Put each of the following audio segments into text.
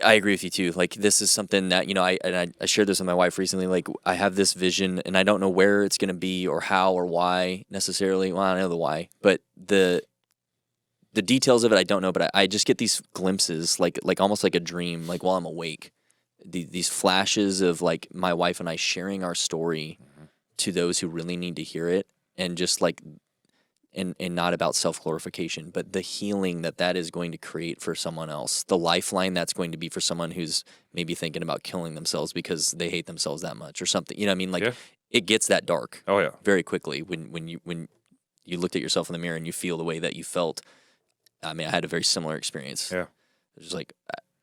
I agree with you too. Like, this is something that, I shared this with my wife recently. Like, I have this vision and I don't know where it's going to be or how or why necessarily. Well, I know the why, but the details of it, I don't know, but I just get these glimpses, like almost like a dream, like while I'm awake, these flashes of like my wife and I sharing our story to those who really need to hear it, and just like, and not about self-glorification, but the healing that is going to create for someone else, the lifeline that's going to be for someone who's maybe thinking about killing themselves because they hate themselves that much or something. You know what I mean? Like, it gets that dark. Oh yeah, very quickly when you looked at yourself in the mirror and you feel the way that you felt. I mean, I had a very similar experience. Yeah. It was just like,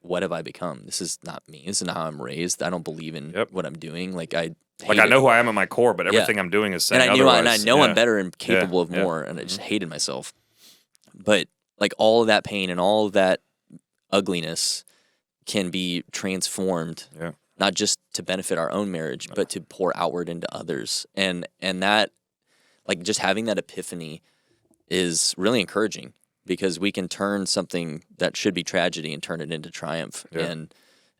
what have I become? This is not me. This is not how I'm raised. I don't believe in what I'm doing. Like, I know who I am at my core, but everything I'm doing is saying otherwise. And I know I'm better and capable of more, and I just hated myself. But like, all of that pain and all of that ugliness can be transformed, not just to benefit our own marriage, but to pour outward into others. And that, like, just having that epiphany is really encouraging, because we can turn something that should be tragedy and turn it into triumph. And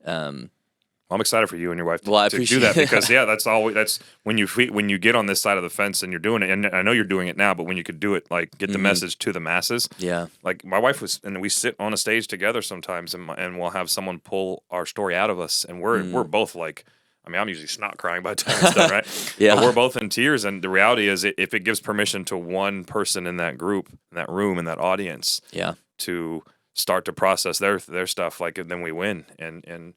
I'm excited for you and your wife to appreciate do that, because that's when you get on this side of the fence and you're doing it, and I know you're doing it now, but when you could do it, like, get the message to the masses. Yeah. Like, my wife and we sit on a stage together sometimes, and we'll have someone pull our story out of us, and we're both like, I mean, I'm usually snot crying by the time it's done, right? Yeah. But we're both in tears, and the reality is, if it gives permission to one person in that group, in that room, in that audience, to start to process their stuff, like, then we win. And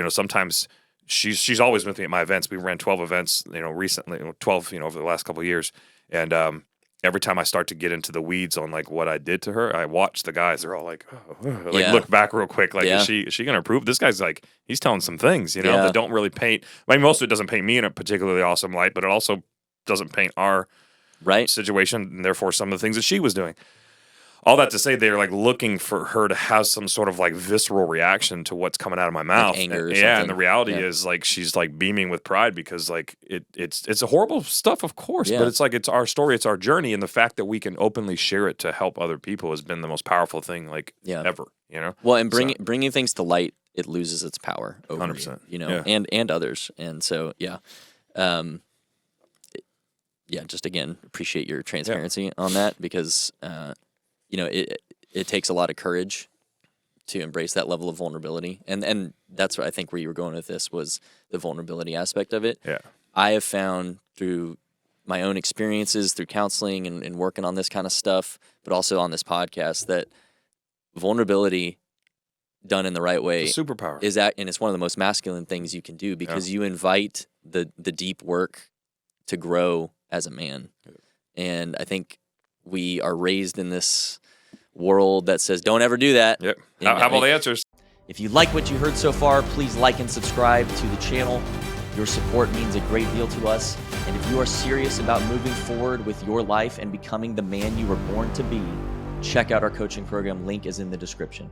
sometimes she's always with me at my events. We ran 12 events, recently, 12, over the last couple of years, and every time I start to get into the weeds on like what I did to her, I watch the guys. They're all like, look back real quick. Like, is she going to approve? This guy's like, he's telling some things, that don't really paint. I mean, most of it doesn't paint me in a particularly awesome light, but it also doesn't paint our situation, and therefore some of the things that she was doing. All that to say, they're like looking for her to have some sort of like visceral reaction to what's coming out of my mouth. Like anger or and, something. And the reality is, like, she's like beaming with pride, because like it's a horrible stuff, of course, but it's like, it's our story, it's our journey, and the fact that we can openly share it to help other people has been the most powerful thing, like, ever. Well, and bringing things to light, it loses its power over 100%. And others, and so just again, appreciate your transparency on that, because it takes a lot of courage to embrace that level of vulnerability. And that's what I think where you were going with this, was the vulnerability aspect of it. Yeah. I have found through my own experiences, through counseling and working on this kind of stuff, but also on this podcast, that vulnerability done in the right way, it's a superpower, and it's one of the most masculine things you can do, because you invite the deep work to grow as a man. And I think we are raised in this world that says, don't ever do that. Yep. Have all the answers. If you like what you heard so far, please like and subscribe to the channel. Your support means a great deal to us. And if you are serious about moving forward with your life and becoming the man you were born to be, check out our coaching program. Link is in the description.